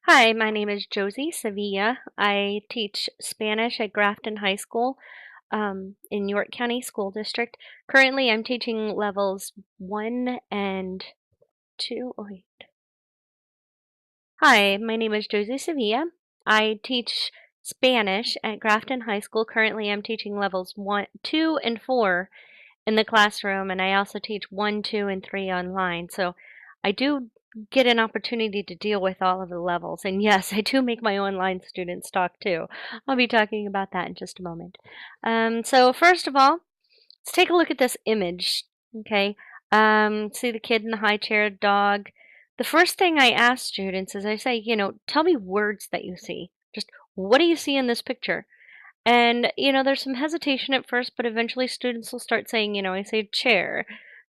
Hi, my name is Josie Sevilla. I teach Spanish at Grafton High School in York County School District. Currently, I'm teaching levels 1 and 2. Oh, wait. Hi, my name is Josie Sevilla. I teach Spanish at Grafton High School. Currently, I'm teaching levels 1, 2, and 4 in the classroom, and I also teach 1, 2, and 3 online. So I do get an opportunity to deal with all of the levels. And yes, I do make my online students talk too. I'll be talking about that in just a moment. So first of all, let's take a look at this image. Okay. See the kid in the high chair, dog. The first thing I ask students is I say, tell me words that you see. Just what do you see in this picture? And, there's some hesitation at first, but eventually students will start saying, I say chair,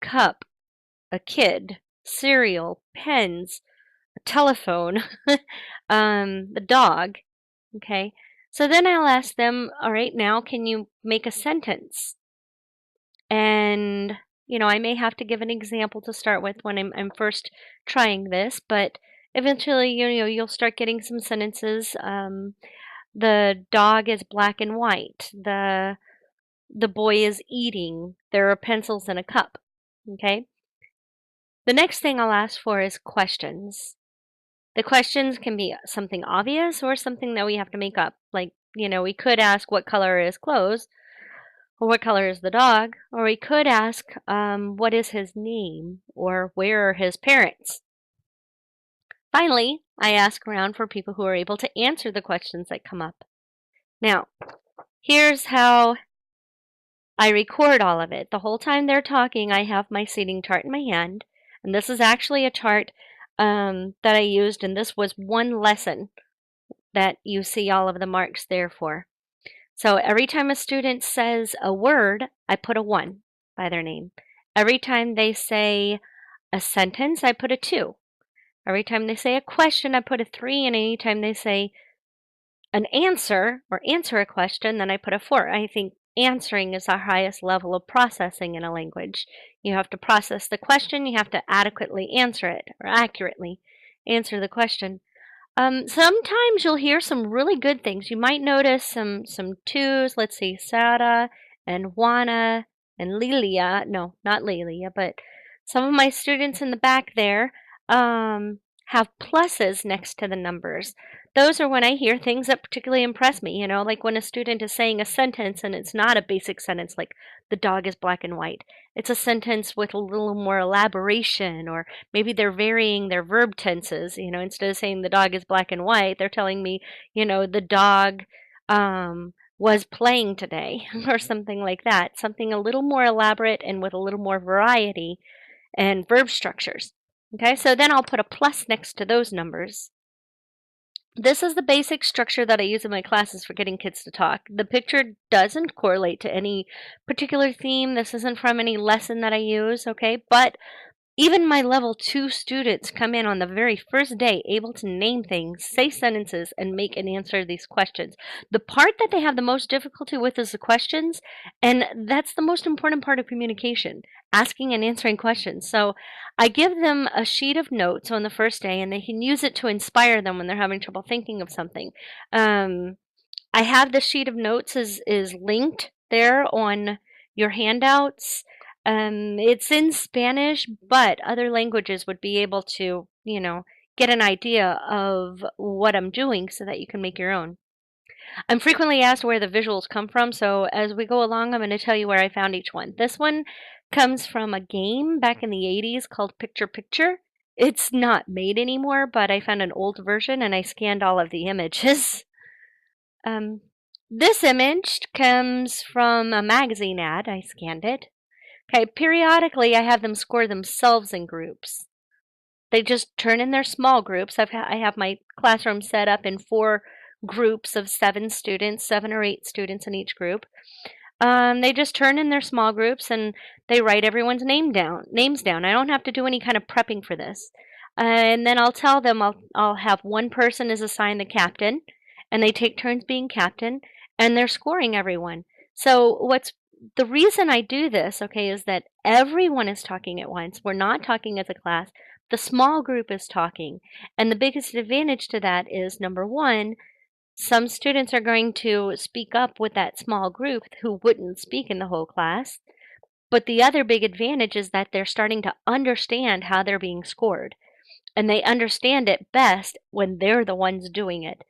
cup, a kid, cereal, pens, a telephone, the dog. Okay. So then I'll ask them, all right, now can you make a sentence? And, I may have to give an example to start with when I'm first trying this, but eventually, you'll start getting some sentences. The dog is black and white. The boy is eating. There are pencils in a cup. Okay? The next thing I'll ask for is questions. The questions can be something obvious or something that we have to make up. Like, we could ask what color is clothes, or what color is the dog, or we could ask what is his name, or where are his parents. Finally, I ask around for people who are able to answer the questions that come up. Now, here's how I record all of it. The whole time they're talking, I have my seating chart in my hand. And this is actually a chart that I used, and this was one lesson that you see all of the marks there for. So every time a student says a word, I put a 1 by their name. Every time they say a sentence, I put a 2. Every time they say a question, I put a 3. And anytime they say an answer or answer a question, then I put a 4. I think answering is our highest level of processing in a language. You have to process the question, you have to adequately answer it or accurately answer the question. Sometimes you'll hear some really good things. You might notice some twos. Let's see, Sarah and Juana and Lilia. No, not Lilia, but some of my students in the back there have pluses next to the numbers. Those are when I hear things that particularly impress me, like when a student is saying a sentence and it's not a basic sentence like the dog is black and white. It's a sentence with a little more elaboration, or maybe they're varying their verb tenses. Instead of saying the dog is black and white, they're telling me, the dog was playing today, or something like that. Something a little more elaborate and with a little more variety and verb structures. Okay, so then I'll put a plus next to those numbers. This is the basic structure that I use in my classes for getting kids to talk. The picture doesn't correlate to any particular theme. This isn't from any lesson that I use, okay? But even my level 2 students come in on the very first day able to name things, say sentences, and make and answer these questions. The part that they have the most difficulty with is the questions, and that's the most important part of communication, asking and answering questions. So I give them a sheet of notes on the first day, and they can use it to inspire them when they're having trouble thinking of something. I have the sheet of notes is linked there on your handouts. It's in Spanish, but other languages would be able to, get an idea of what I'm doing so that you can make your own. I'm frequently asked where the visuals come from, so as we go along, I'm going to tell you where I found each one. This one comes from a game back in the 80s called Picture Picture. It's not made anymore, but I found an old version and I scanned all of the images. Um, this image comes from a magazine ad. I scanned it. Okay, periodically I have them score themselves in groups. They just turn in their small groups. I have my classroom set up in 4 groups of 7 students, 7 or 8 students in each group. They just turn in their small groups and they write everyone's names down. I don't have to do any kind of prepping for this. And then I'll tell them I'll have one person is assigned the captain, and they take turns being captain, and they're scoring everyone. So the reason I do this, okay, is that everyone is talking at once. We're not talking as a class. The small group is talking. And the biggest advantage to that is number one, some students are going to speak up with that small group who wouldn't speak in the whole class. But the other big advantage is that they're starting to understand how they're being scored. And they understand it best when they're the ones doing it.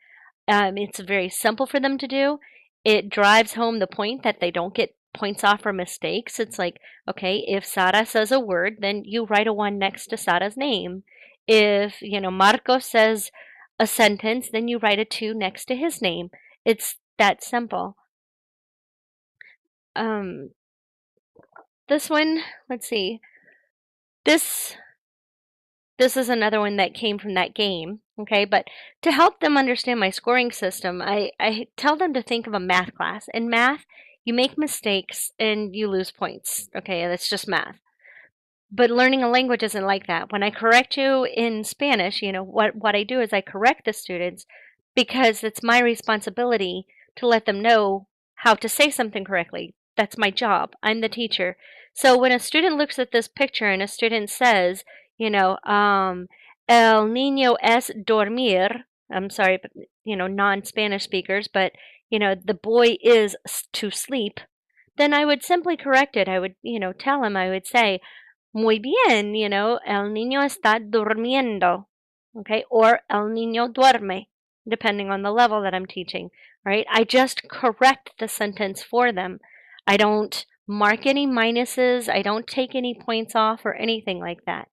It's very simple for them to do. It drives home the point that they don't get points off for mistakes. It's like, okay, if Sara says a word, then you write a one next to Sara's name. If, Marco says a sentence, then you write a two next to his name. It's that simple. Um, this one, let's see. This is another one that came from that game, okay? But to help them understand my scoring system, I tell them to think of a math class. In math, you make mistakes and you lose points, okay? That's just math. But learning a language isn't like that. When I correct you in Spanish, what I do is I correct the students because it's my responsibility to let them know how to say something correctly. That's my job. I'm the teacher. So when a student looks at this picture and a student says, el niño es dormir, I'm sorry, but, non-Spanish speakers, but, the boy is to sleep, then I would simply correct it. I would, tell him, I would say, muy bien, el niño está durmiendo, okay, or el niño duerme, depending on the level that I'm teaching, right? I just correct the sentence for them. I don't mark any minuses, I don't take any points off or anything like that.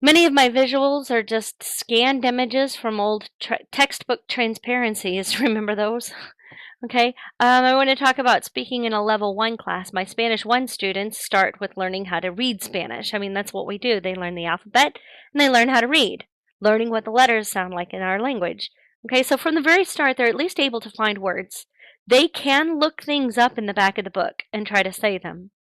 Many of my visuals are just scanned images from old textbook transparencies. Remember those? Okay, I want to talk about speaking in a level 1 class. My Spanish 1 students start with learning how to read Spanish. I mean, that's what we do. They learn the alphabet and they learn how to read, learning what the letters sound like in our language. Okay, so from the very start, they're at least able to find words. They can look things up in the back of the book and try to say them.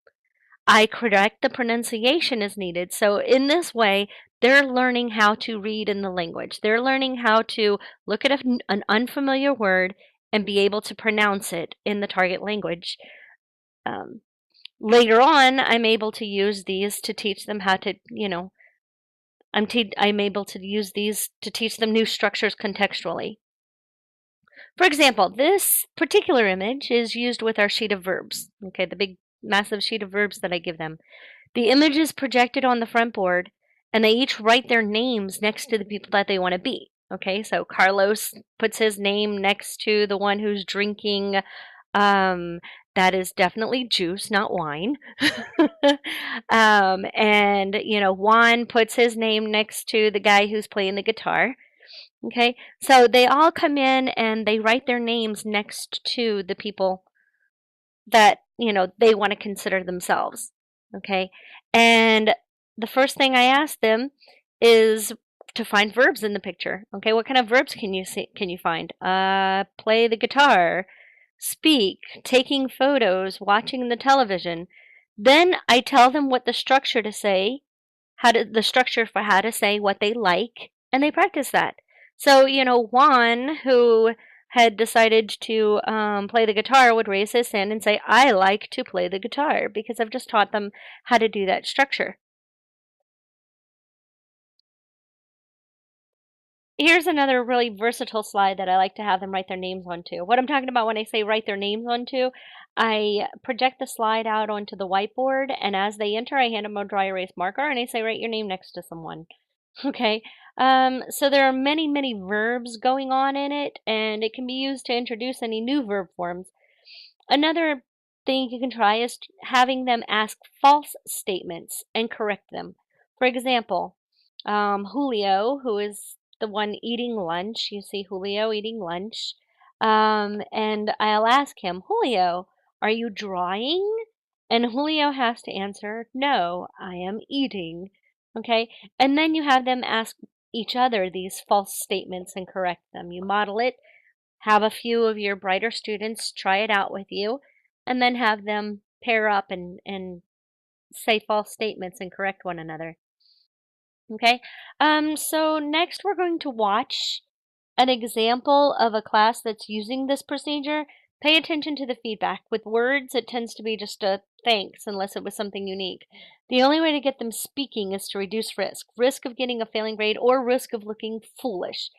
I correct the pronunciation as needed. So in this way, they're learning how to read in the language. They're learning how to look at an unfamiliar word and be able to pronounce it in the target language. Later on, I'm able to use these to teach them how to, I'm able to use these to teach them new structures contextually. For example, this particular image is used with our sheet of verbs, okay, the big massive sheet of verbs that I give them. The image is projected on the front board, and they each write their names next to the people that they want to be. Okay, so Carlos puts his name next to the one who's drinking. That is definitely juice, not wine. And, Juan puts his name next to the guy who's playing the guitar. Okay, so they all come in and they write their names next to the people that, they want to consider themselves. Okay, and the first thing I ask them is to find verbs in the picture. Okay, what kind of verbs can you see? Can you find? Play the guitar, speak, taking photos, watching the television. Then I tell them what the structure to say, the structure for how to say what they like, and they practice that. So, Juan, who had decided to play the guitar, would raise his hand and say, I like to play the guitar, because I've just taught them how to do that structure. Here's another really versatile slide that I like to have them write their names onto. What I'm talking about when I say write their names onto, I project the slide out onto the whiteboard, and as they enter, I hand them a dry erase marker, and I say, write your name next to someone. Okay, so there are many, many verbs going on in it, and it can be used to introduce any new verb forms. Another thing you can try is having them ask false statements and correct them. For example, Julio, who is the one eating lunch, you see Julio eating lunch, and I'll ask him, Julio, are you drawing? And Julio has to answer, no, I am eating. Okay, and then you have them ask each other these false statements and correct them. You model it, have a few of your brighter students try it out with you, and then have them pair up and say false statements and correct one another. Okay, so next we're going to watch an example of a class that's using this procedure. Pay attention to the feedback. With words, it tends to be just a thanks unless it was something unique. The only way to get them speaking is to reduce risk of getting a failing grade or risk of looking foolish.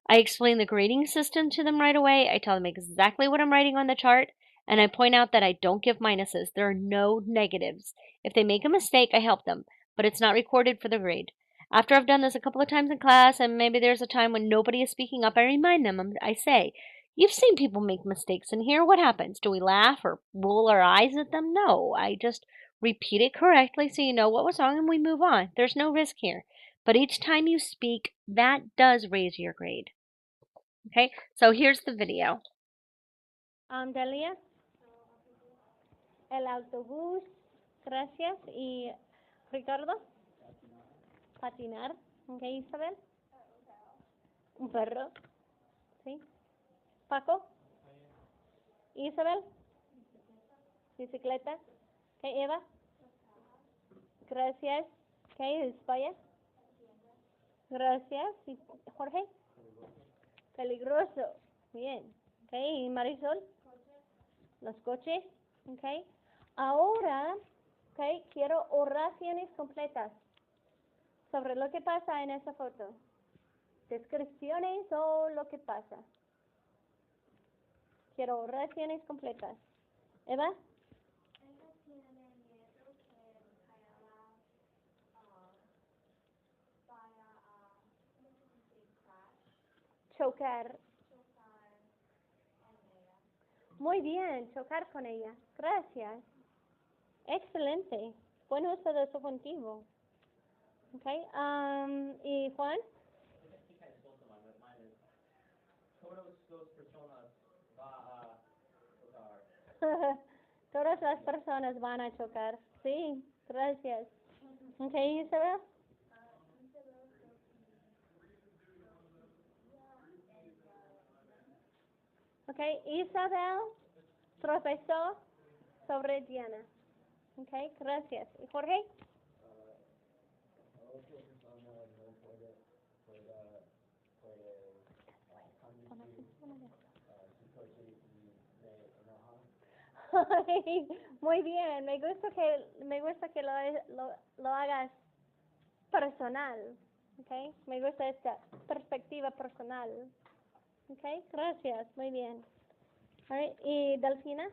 I explain the grading system to them right away. I tell them exactly what I'm writing on the chart, and I point out that I don't give minuses. There are no negatives. If they make a mistake, I help them, but it's not recorded for the grade. After I've done this a couple of times in class, and maybe there's a time when nobody is speaking up, I remind them. I say, you've seen people make mistakes in here. What happens? Do we laugh or roll our eyes at them? No. I just repeat it correctly so you know what was wrong and we move on. There's no risk here. But each time you speak, that does raise your grade. Okay, so here's the video. Delia, el autobús, gracias. Y Ricardo, patinar. Ok, Isabel, un perro. Sí. Paco, Isabel, bicicleta. Ok, Eva, gracias. Ok, España. Gracias. Y Jorge, peligroso. Bien. Ok, y Marisol, los coches. Ok. Ahora, ok, quiero oraciones completas sobre lo que pasa en esa foto. Descripciones o lo que pasa. Quiero oraciones completas. Eva. Chocar. Muy bien, chocar con ella. Gracias. Excelente. Buen uso de subjuntivo. Okay. ¿Y Juan? Todas las personas van a chocar. Sí, gracias. Okay, Isabel. Okay, Isabel tropezó sobre Diana. Okay, gracias. ¿Y Jorge? Muy bien, me gusta que lo hagas personal, okay? Me gusta esta perspectiva personal, okay? Gracias, muy bien. Alright, ¿y Delfina?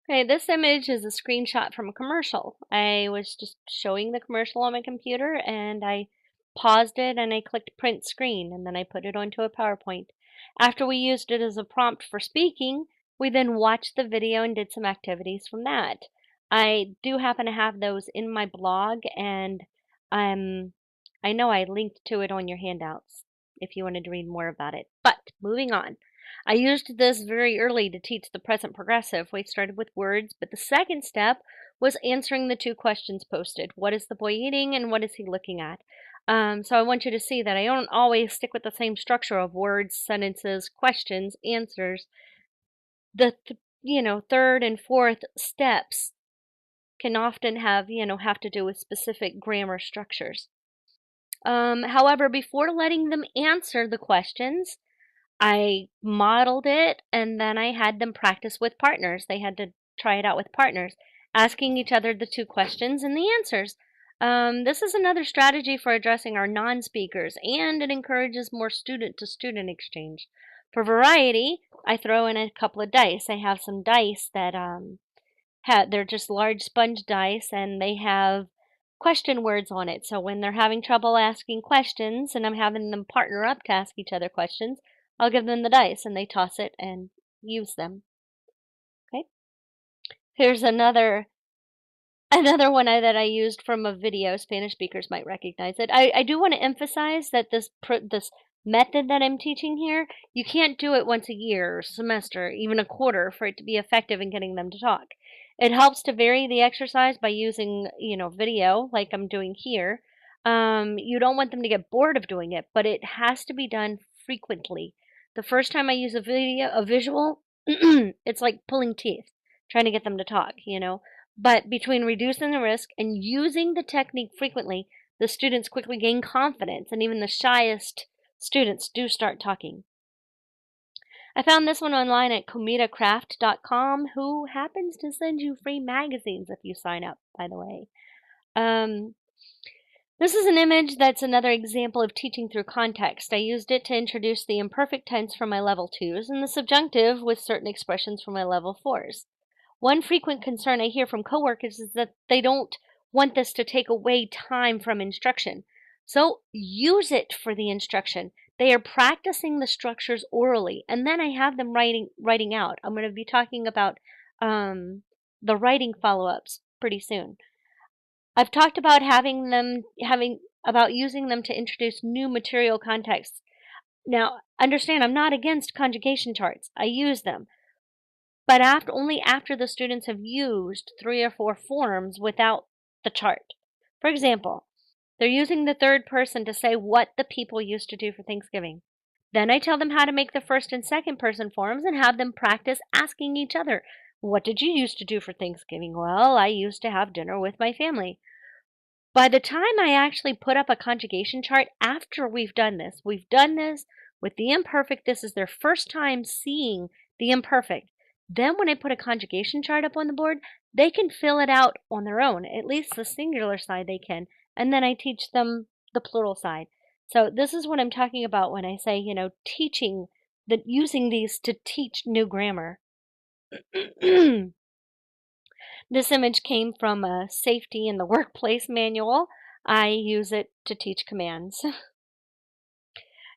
Okay, this image is a screenshot from a commercial. I was just showing the commercial on my computer and I paused it and I clicked print screen and then I put it onto a PowerPoint. After we used it as a prompt for speaking, we then watched the video and did some activities from that. I do happen to have those in my blog and I know I linked to it on your handouts if you wanted to read more about it. But moving on. I used this very early to teach the present progressive. We started with words, but the second step was answering the two questions posted. What is the boy eating and what is he looking at? So I want you to see that I don't always stick with the same structure of words, sentences, questions, answers. The third and fourth steps can often have to do with specific grammar structures. However, before letting them answer the questions, I modeled it and then I had them practice with partners. They had to try it out with partners, asking each other the two questions and the answers. This is another strategy for addressing our non-speakers and it encourages more student-to-student exchange. For variety, I throw in a couple of dice. I have some dice that they're just large sponge dice and they have question words on it. So when they're having trouble asking questions and I'm having them partner up to ask each other questions, I'll give them the dice and they toss it and use them. Okay. Here's another one that I used from a video. Spanish speakers might recognize it. I do want to emphasize that this method that I'm teaching here, you can't do it once a year, or semester, even a quarter for it to be effective in getting them to talk. It helps to vary the exercise by using, video like I'm doing here. You don't want them to get bored of doing it, but it has to be done frequently. The first time I use a visual, it's like pulling teeth, trying to get them to talk, But between reducing the risk and using the technique frequently, the students quickly gain confidence, and even the shyest students do start talking. I found this one online at comidacraft.com, who happens to send you free magazines if you sign up, by the way. This is an image that's another example of teaching through context. I used it to introduce the imperfect tense for my level 2s and the subjunctive with certain expressions for my level 4s. One frequent concern I hear from coworkers is that they don't want this to take away time from instruction. So use it for the instruction. They are practicing the structures orally, and then I have them writing out. I'm going to be talking about the writing follow-ups pretty soon. I've talked about using them to introduce new material contexts. Now, understand, I'm not against conjugation charts. I use them, but only after the students have used 3 or 4 forms without the chart. For example, they're using the third person to say what the people used to do for Thanksgiving. Then I tell them how to make the first and second person forms and have them practice asking each other, "What did you used to do for Thanksgiving?" "Well, I used to have dinner with my family." By the time I actually put up a conjugation chart after we've done this with the imperfect, this is their first time seeing the imperfect. Then when I put a conjugation chart up on the board, they can fill it out on their own, at least the singular side they can, and then I teach them the plural side. So this is what I'm talking about when I say, using these to teach new grammar. This image came from a safety in the workplace manual. I use it to teach commands.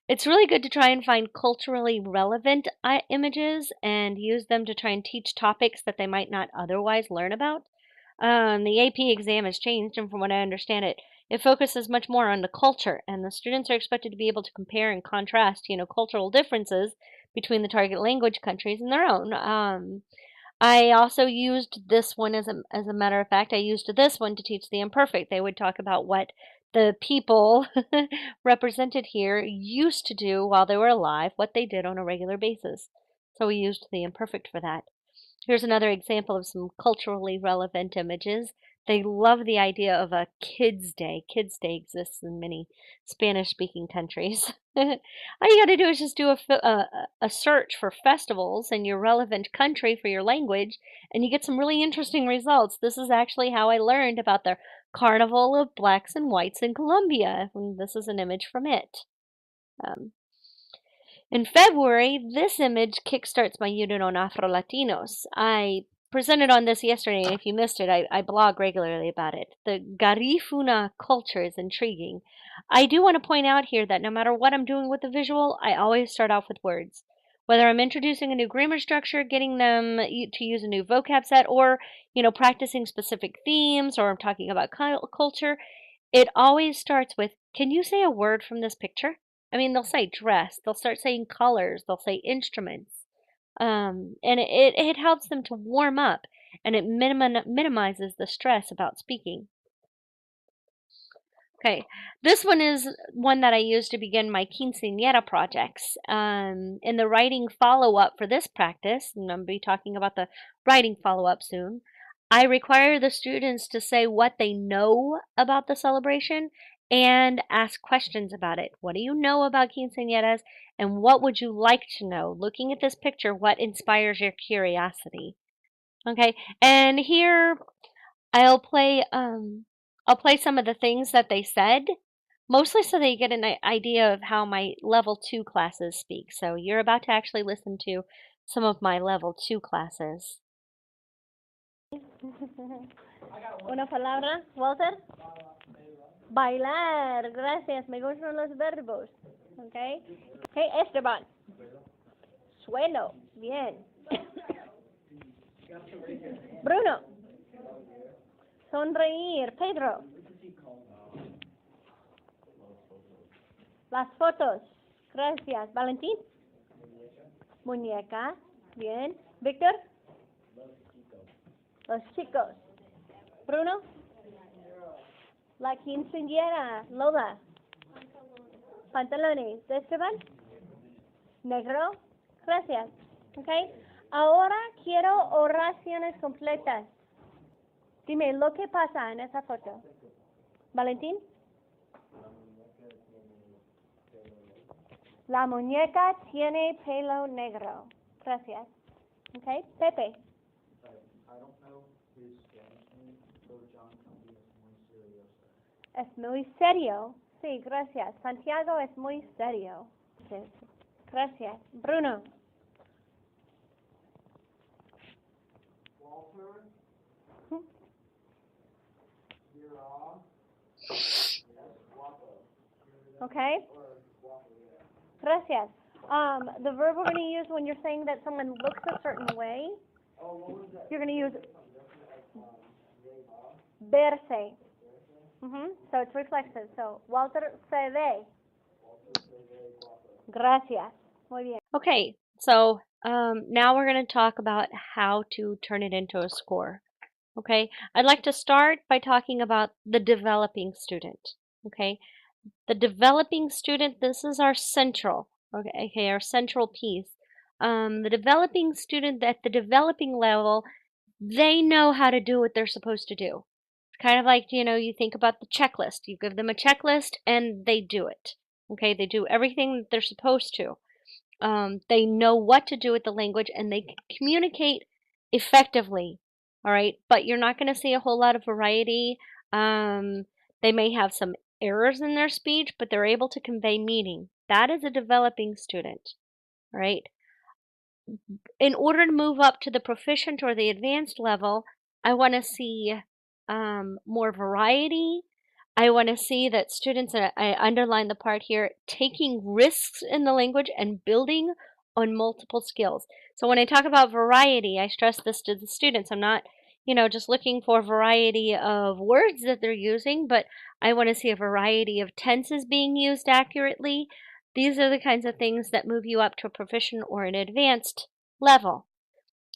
It's really good to try and find culturally relevant images and use them to try and teach topics that they might not otherwise learn about. The AP exam has changed, and from what I understand it focuses much more on the culture, and the students are expected to be able to compare and contrast, cultural differences between the target language countries and their own. I also used this one as a matter of fact, I used this one to teach the imperfect. They would talk about what the people represented here used to do while they were alive, what they did on a regular basis. So we used the imperfect for that. Here's another example of some culturally relevant images. They love the idea of a Kids' Day. Kids' Day exists in many Spanish-speaking countries. All you got to do is just do a search for festivals in your relevant country for your language, and you get some really interesting results. This is actually how I learned about the Carnival of Blacks and Whites in Colombia, and this is an image from it. In February, this image kickstarts my unit on Afro-Latinos. I presented on this yesterday, and if you missed it, I blog regularly about it. The Garifuna culture is intriguing. I do want to point out here that no matter what I'm doing with the visual, I always start off with words. Whether I'm introducing a new grammar structure, getting them to use a new vocab set, or, practicing specific themes, or I'm talking about culture, it always starts with, "Can you say a word from this picture?" I mean, they'll say dress, they'll start saying colors, they'll say instruments. And it helps them to warm up, and it minimizes the stress about speaking. Okay, this one is one that I use to begin my quinceañera projects. In the writing follow-up for this practice, and I'm going to be talking about the writing follow-up soon, I require the students to say what they know about the celebration and ask questions about it. What do you know about quinceañeras, and what would you like to know? Looking at this picture, what inspires your curiosity? Okay, and here I'll play some of the things that they said, mostly so that you get an idea of how my level 2 classes speak. So you're about to actually listen to some of my level 2 classes. Una palabra, Walter. Bailar, gracias, me gustan los verbos. Okay. Okay, Esteban. Suelo, bien. Bruno. Sonreír, Pedro. Las fotos, gracias. Valentín. Muñeca, bien. Víctor. Los chicos. Bruno. La quinceañera, Lola. Pantalones, Esteban. Negro, gracias. Okay. Ahora quiero oraciones completas. Dime lo que pasa en esa foto. Valentín. La muñeca tiene pelo negro. Gracias. Okay, Pepe. I don't know his Spanish name, pero John Cambia es muy serioso. Es muy serio. Sí, gracias. Santiago es muy serio. Gracias. Bruno. Walter, Okay. Gracias. The verb we're going to use when you're saying that someone looks a certain way, you're going to use verse. So it's reflexive. So, Walter se ve. Gracias. Muy bien. Okay, so now we're going to talk about how to turn it into a score. Okay, I'd like to start by talking about the developing student. Okay, the developing student, this is our central, okay, our central piece. The developing student at the developing level, they know how to do what they're supposed to do. It's kind of like, you think about the checklist. You give them a checklist and they do it. Okay, they do everything that they're supposed to. They know what to do with the language and they can communicate effectively. All right, but you're not going to see a whole lot of variety. They may have some errors in their speech, but they're able to convey meaning. That is a developing student. All right. In order to move up to the proficient or the advanced level, I want to see more variety. I want to see that students, and I underline the part here, taking risks in the language and building on multiple skills. So when I talk about variety, I stress this to the students. I'm not, just looking for variety of words that they're using, but I want to see a variety of tenses being used accurately. These are the kinds of things that move you up to a proficient or an advanced level.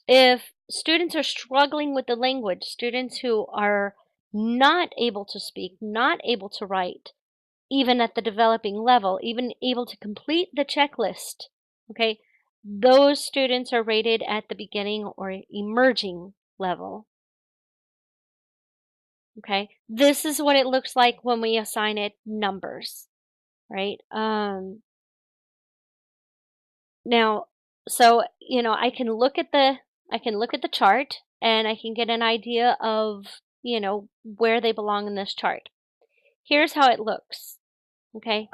If students are struggling with the language, students who are not able to speak, not able to write, even at the developing level, even able to complete the checklist, okay, those students are rated at the beginning or emerging level. Okay, this is what it looks like when we assign it numbers, right? Now, so I can look at the chart and I can get an idea of where they belong in this chart. Here's how it looks. Okay,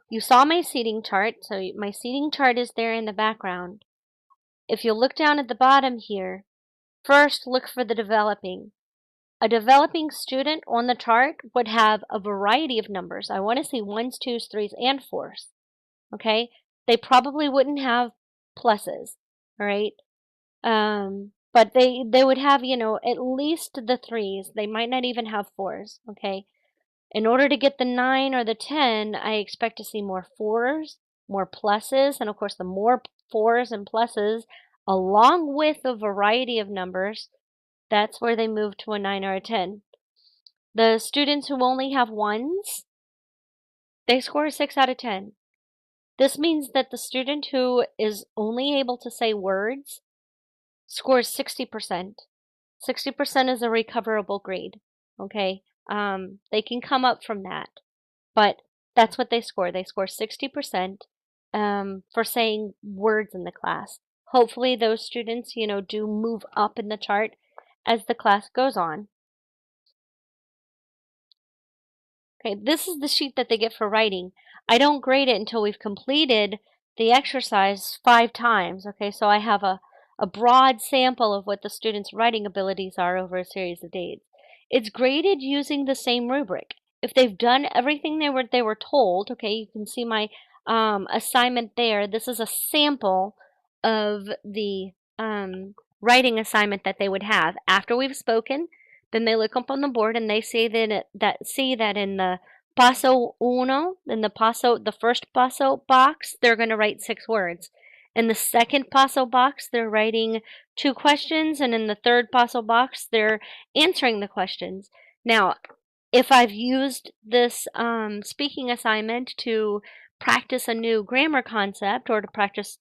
you saw my seating chart, so my seating chart is there in the background. If you look down at the bottom here, first look for the developing. A developing student on the chart would have a variety of numbers. I want to see 1s, 2s, 3s, and 4s. Okay, they probably wouldn't have pluses, all right? But they would have, at least the 3s. They might not even have 4s, okay? In order to get the 9 or the 10, I expect to see more 4s, more pluses, and of course the more 4s and pluses, along with a variety of numbers, that's where they move to a 9 or a 10. The students who only have 1s, they score a 6 out of 10. This means that the student who is only able to say words scores 60%. 60% is a recoverable grade, okay? They can come up from that, but that's what they score. They score 60% for saying words in the class. Hopefully those students, do move up in the chart as the class goes on. Okay, this is the sheet that they get for writing. I don't grade it until we've completed the exercise 5 times. Okay, so I have a broad sample of what the students' writing abilities are over a series of days. It's graded using the same rubric. If they've done everything they were told, okay, you can see my assignment there. This is a sample of the writing assignment that they would have after we've spoken. Then they look up on the board and they see that in the paso uno, the first paso box, they're going to write 6 words. In the second paso box, they're writing 2 questions, and in the third paso box, they're answering the questions. Now, if I've used this speaking assignment to practice a new grammar concept or to practice,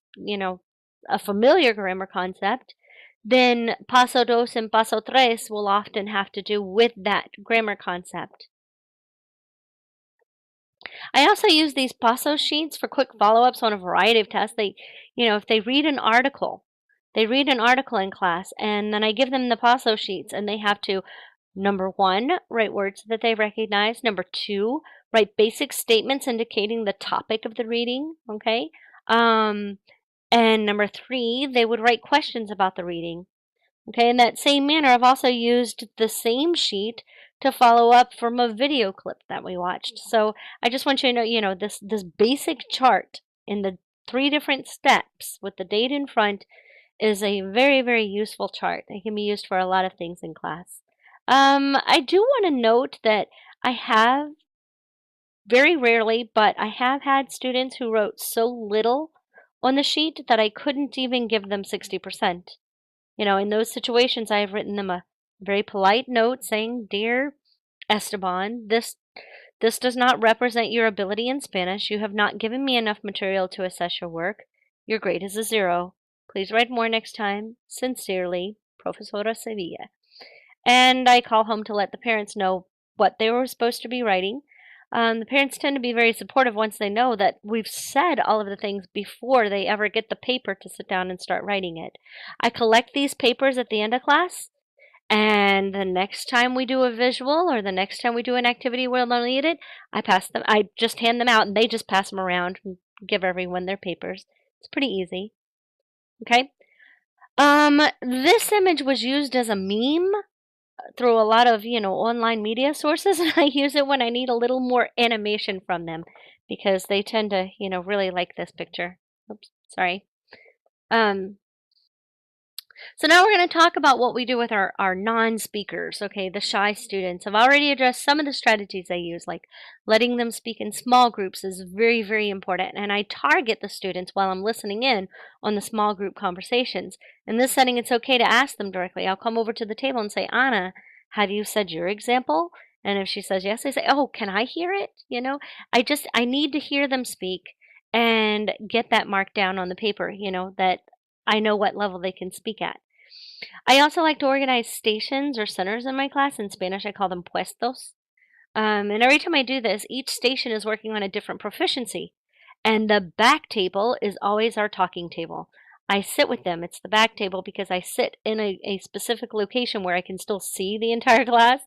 a familiar grammar concept, then paso dos and paso tres will often have to do with that grammar concept. I also use these PASO sheets for quick follow-ups on a variety of tests. If they read an article, in class, and then I give them the PASO sheets, and they have to, number one, write words that they recognize. Number two, write basic statements indicating the topic of the reading. Okay. And number three, they would write questions about the reading. Okay, in that same manner, I've also used the same sheet to follow up from a video clip that we watched. So I just want you to know, this basic chart in the 3 different steps with the date in front is a very, very useful chart. It can be used for a lot of things in class. I do want to note that I have very rarely, but I have had students who wrote so little on the sheet that I couldn't even give them 60%. In those situations, I have written them a very polite note saying, "Dear Esteban, this does not represent your ability in Spanish. You have not given me enough material to assess your work. Your grade is a 0. Please write more next time. Sincerely, Profesora Sevilla." And I call home to let the parents know what they were supposed to be writing. The parents tend to be very supportive once they know that we've said all of the things before they ever get the paper to sit down and start writing it. I collect these papers at the end of class, and the next time we do a visual or the next time we do an activity where they'll need it, I just hand them out and they just pass them around and give everyone their papers. It's pretty easy. Okay. This image was used as a meme through a lot of, online media sources, and I use it when I need a little more animation from them because they tend to, really like this picture. Oops, sorry. So now we're going to talk about what we do with our non-speakers, okay, the shy students. I've already addressed some of the strategies I use, like letting them speak in small groups is very, very important, and I target the students while I'm listening in on the small group conversations. In this setting, it's okay to ask them directly. I'll come over to the table and say, "Anna, have you said your example?" And if she says yes, I say, "Oh, can I hear it?" I need to hear them speak and get that marked down on the paper, that I know what level they can speak at. I also like to organize stations or centers in my class. In Spanish, I call them puestos. And every time I do this, each station is working on a different proficiency. And the back table is always our talking table. I sit with them. It's the back table because I sit in a specific location where I can still see the entire class.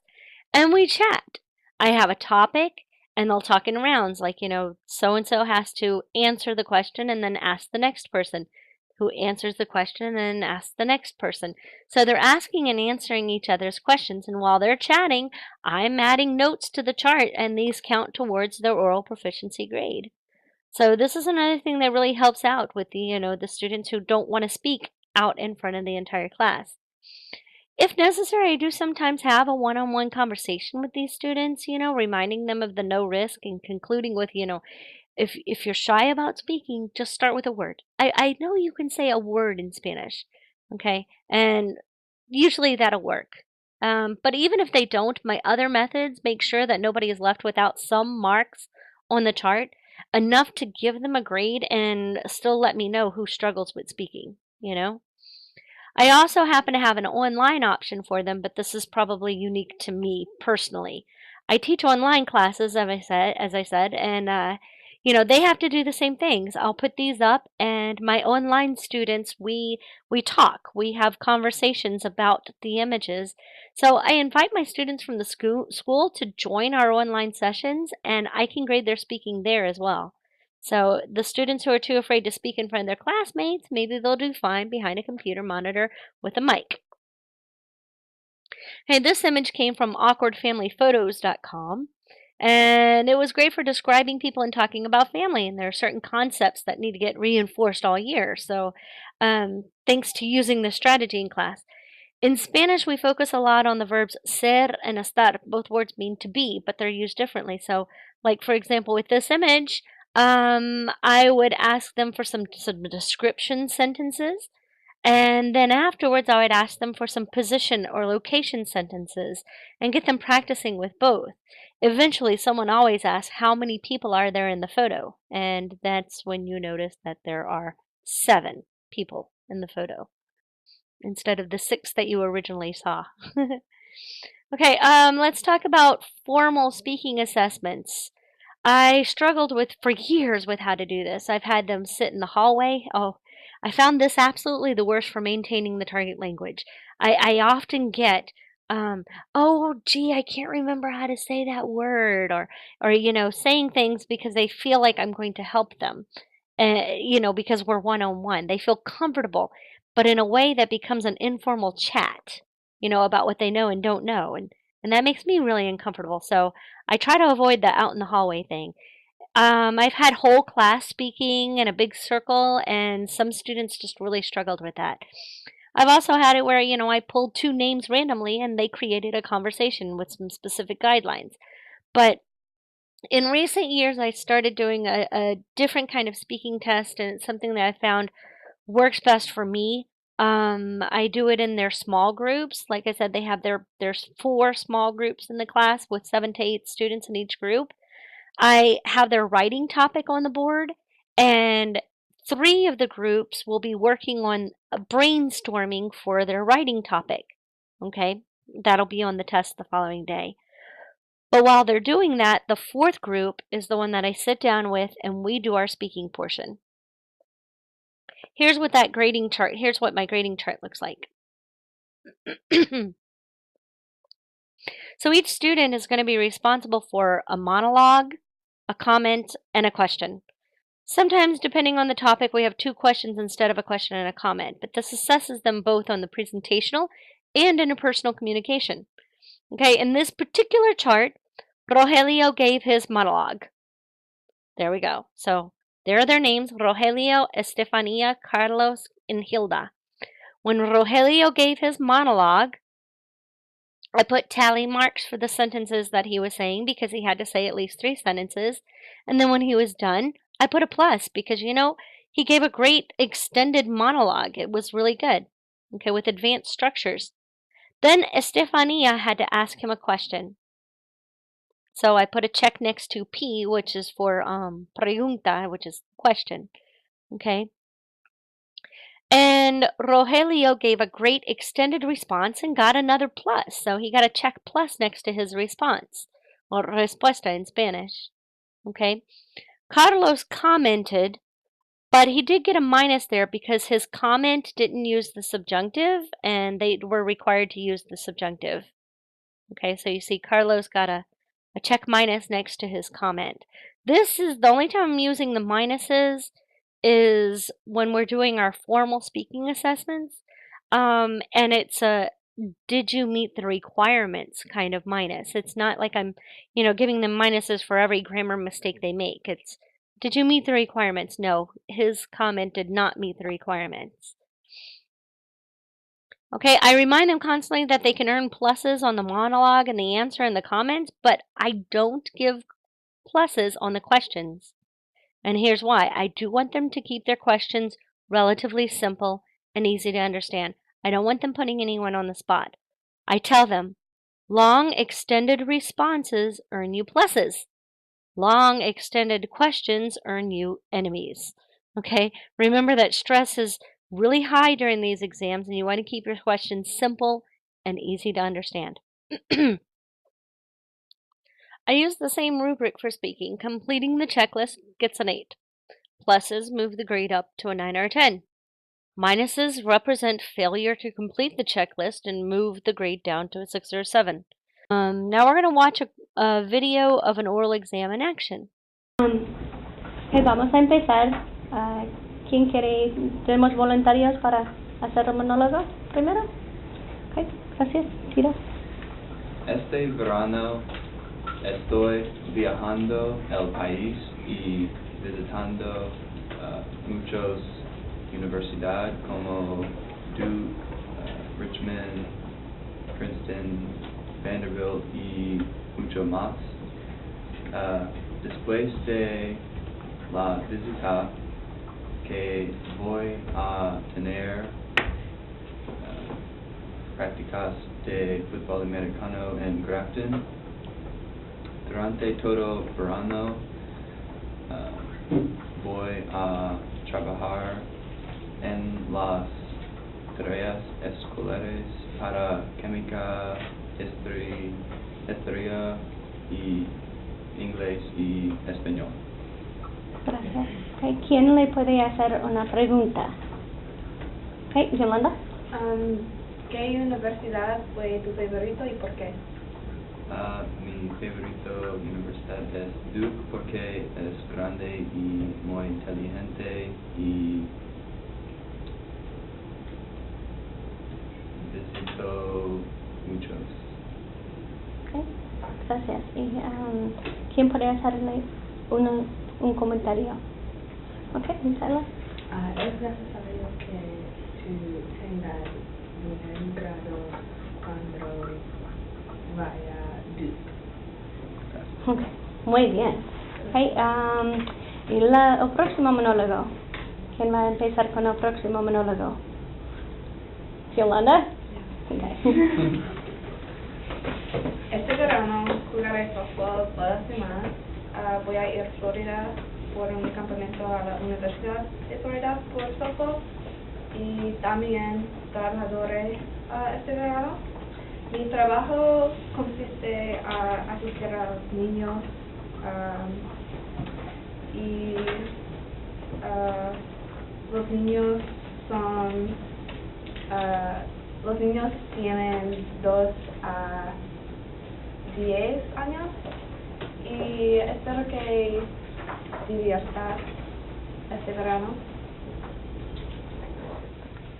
And we chat. I have a topic, and they'll talk in rounds, like, so and so has to answer the question and then ask the next person, who answers the question and then asks the next person. So they're asking and answering each other's questions, and while they're chatting, I'm adding notes to the chart, and these count towards their oral proficiency grade. So this is another thing that really helps out with the students who don't want to speak out in front of the entire class. If necessary, I do sometimes have a one-on-one conversation with these students, reminding them of the no risk and concluding with, if you're shy about speaking, just start with a word. I know you can say a word in Spanish, okay? And usually that'll work. But even if they don't, my other methods make sure that nobody is left without some marks on the chart, enough to give them a grade and still let me know who struggles with speaking. I also happen to have an online option for them, but this is probably unique to me personally. I teach online classes, as I said, and they have to do the same things. I'll put these up, and my online students, we talk. We have conversations about the images. So I invite my students from the school to join our online sessions, and I can grade their speaking there as well. So the students who are too afraid to speak in front of their classmates, maybe they'll do fine behind a computer monitor with a mic. Hey, this image came from awkwardfamilyphotos.com, and it was great for describing people and talking about family. And there are certain concepts that need to get reinforced all year. So thanks to using this strategy in class. In Spanish, we focus a lot on the verbs ser and estar. Both words mean to be, but they're used differently. So, like, for example, with this image, I would ask them for some description sentences. And then afterwards, I would ask them for some position or location sentences and get them practicing with both. Eventually, someone always asks, "How many people are there in the photo?" And that's when you notice that there are 7 people in the photo instead of the 6 that you originally saw. Okay, let's talk about formal speaking assessments. I struggled with for years with how to do this. I've had them sit in the hallway. Oh, I found this absolutely the worst for maintaining the target language. I often get, oh, gee, I can't remember how to say that word, or saying things because they feel like I'm going to help them, because we're one on one. They feel comfortable, but in a way that becomes an informal chat, about what they know and don't know, and that makes me really uncomfortable. So I try to avoid the out in the hallway thing. I've had whole class speaking in a big circle, and some students just really struggled with that. I've also had it where, I pulled two names randomly and they created a conversation with some specific guidelines. But in recent years, I started doing a different kind of speaking test, and it's something that I found works best for me. I do it in their small groups. Like I said, there's 4 small groups in the class with 7 to 8 students in each group. I have their writing topic on the board, and 3 of the groups will be working on brainstorming for their writing topic. Okay, that'll be on the test the following day. But while they're doing that, the 4th group is the one that I sit down with and we do our speaking portion. Here's what my grading chart looks like. So each student is going to be responsible for a monologue, a comment, and a question. Sometimes, depending on the topic, we have 2 questions instead of a question and a comment, but this assesses them both on the presentational and interpersonal communication. Okay, in this particular chart, Rogelio gave his monologue. There we go. So there are their names, Rogelio, Estefania, Carlos, and Hilda. When Rogelio gave his monologue, I put tally marks for the sentences that he was saying because he had to say at least 3 sentences. And then when he was done, I put a plus because, he gave a great extended monologue. It was really good, okay, with advanced structures. Then Estefania had to ask him a question. So I put a check next to P, which is for pregunta, which is question, okay? And Rogelio gave a great extended response and got another plus. So he got a check plus next to his response, or respuesta in Spanish. Okay. Carlos commented, but he did get a minus there because his comment didn't use the subjunctive and they were required to use the subjunctive. Okay, so you see Carlos got a check minus next to his comment. This is the only time I'm using the minuses is when we're doing our formal speaking assessments. And it's a did you meet the requirements kind of minus. It's not like I'm, giving them minuses for every grammar mistake they make. It's did you meet the requirements? No, his comment did not meet the requirements. Okay, I remind them constantly that they can earn pluses on the monologue and the answer and the comments, but I don't give pluses on the questions. And here's why. I do want them to keep their questions relatively simple and easy to understand. I don't want them putting anyone on the spot. I tell them, long extended responses earn you pluses. Long extended questions earn you enemies. Okay? Remember that stress is really high during these exams and you want to keep your questions simple and easy to understand. I use the same rubric for speaking. Completing the checklist gets an 8. Pluses move the grade up to a 9 or a 10. Minuses represent failure to complete the checklist and move the grade down to a 6 or a 7. Now we're going to watch a video of an oral exam in action. Vamos a empezar. ¿Quién quiere? ¿Tenemos voluntarios para hacer el monólogo primero? Okay, gracias. Tira. Este verano estoy viajando el país y visitando muchas universidades como Duke, Richmond, Princeton, Vanderbilt y mucho más. Después de la visita que voy a tener, prácticas de fútbol americano en Grafton. Durante todo verano voy a trabajar en las tareas escolares para química, historia y inglés y español. Gracias. Okay. ¿Quién le puede hacer una pregunta? Okay, Yolanda. ¿Qué universidad fue tu favorito y por qué? Mi favorito universidad es Duke porque es grande y muy inteligente y visito muchos. Okay. Gracias. ¿Y quién puede hacerle un comentario? Okay, Micaela. ¿Es necesario que tú tengas un grado cuando vaya a Duke? Okay. Muy bien. Okay, y el próximo monólogo. ¿Quién va a empezar con el próximo monólogo? Yolanda. Okay. Este verano jugaré softball todas las semanas. Voy a ir a Florida por un campamento a la Universidad de Florida por softball y también trabajaré este verano. Mi trabajo consiste a asistir a los niños y los niños son los niños tienen 2 a 10 años y espero que divierta este verano.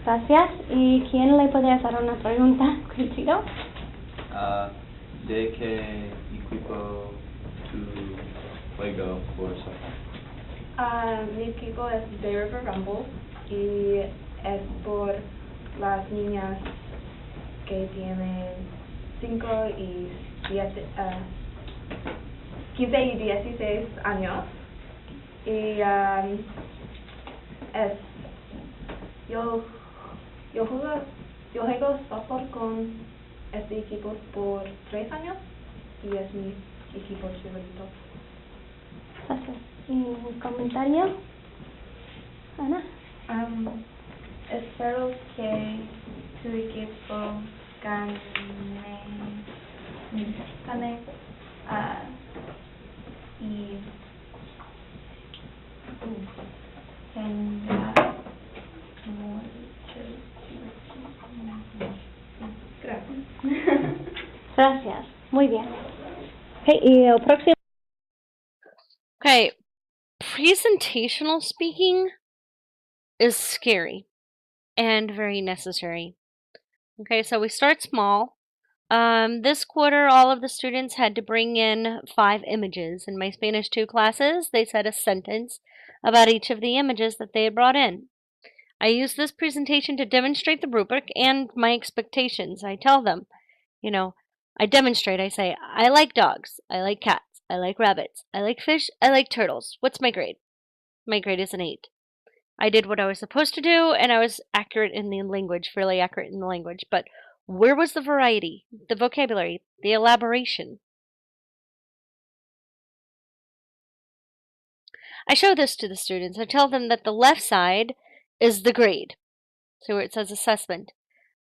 Gracias. ¿Y quién le puede hacer una pregunta? Contigo. ¿De qué equipo tu juego por softball? Mi equipo es Bay River Rumble y es por las niñas que tienen 5 y 15 y 16 años y yo juego softball con este equipo por 3 años y es mi equipo favorito. Gracias. ¿Y un comentario? Ana. Espero que tu equipo gane y tenga gracias. Gracias. Muy bien. Okay, y el próximo. Okay, presentational speaking is scary and very necessary. Okay, so we start small. This quarter, all of the students had to bring in 5 images. In my Spanish 2 classes, they said a sentence about each of the images that they had brought in. I use this presentation to demonstrate the rubric and my expectations. I tell them, I demonstrate. I say, I like dogs. I like cats. I like rabbits. I like fish. I like turtles. What's my grade? My grade is an 8. I did what I was supposed to do, and I was accurate in the language, fairly accurate in the language. But where was the variety, the vocabulary, the elaboration? I show this to the students. I tell them that the left side is the grade. So where it says assessment.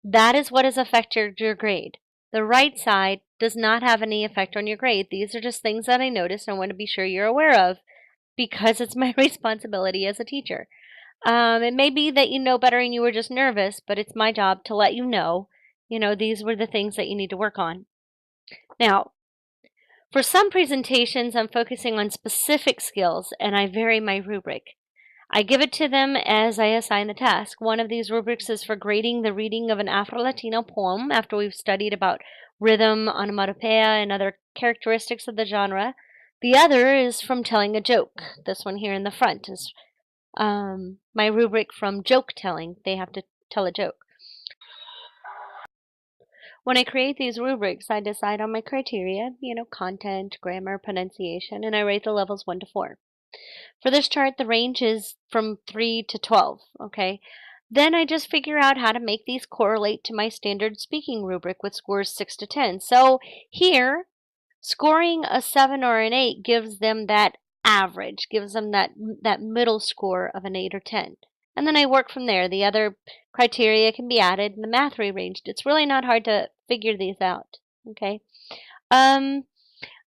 That is what has affected your grade. The right side does not have any effect on your grade. These are just things that I noticed and I want to be sure you're aware of because it's my responsibility as a teacher. It may be that you know better and you were just nervous, but it's my job to let you know, these were the things that you need to work on. Now, for some presentations, I'm focusing on specific skills and I vary my rubric. I give it to them as I assign the task. One of these rubrics is for grading the reading of an Afro-Latino poem after we've studied about rhythm, onomatopoeia, and other characteristics of the genre. The other is from telling a joke. This one here in the front is my rubric from joke telling. They have to tell a joke. When I create these rubrics, I decide on my criteria, content, grammar, pronunciation, and I rate the levels 1 to 4. For this chart, the range is from 3 to 12, okay? Then I just figure out how to make these correlate to my standard speaking rubric with scores 6 to 10. So here, scoring a 7 or an 8 gives them that average, gives them that middle score of an 8 or 10. And then I work from there. The other criteria can be added and the math rearranged. It's really not hard to figure these out, okay?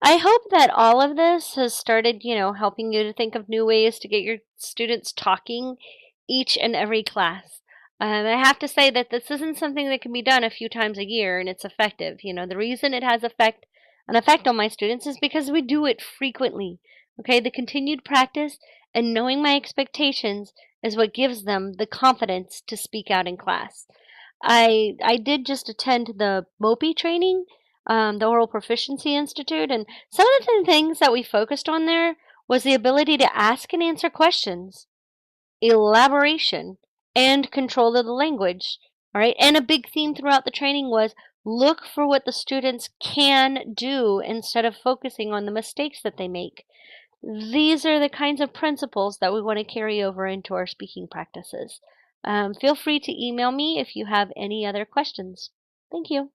I hope that all of this has started, helping you to think of new ways to get your students talking each and every class. I have to say that this isn't something that can be done a few times a year and it's effective. The reason it has an effect on my students is because we do it frequently. Okay, the continued practice and knowing my expectations is what gives them the confidence to speak out in class. I did just attend the MOPI training, the Oral Proficiency Institute, and some of the things that we focused on there was the ability to ask and answer questions, elaboration, and control of the language. All right, and a big theme throughout the training was look for what the students can do instead of focusing on the mistakes that they make. These are the kinds of principles that we want to carry over into our speaking practices. Feel free to email me if you have any other questions. Thank you.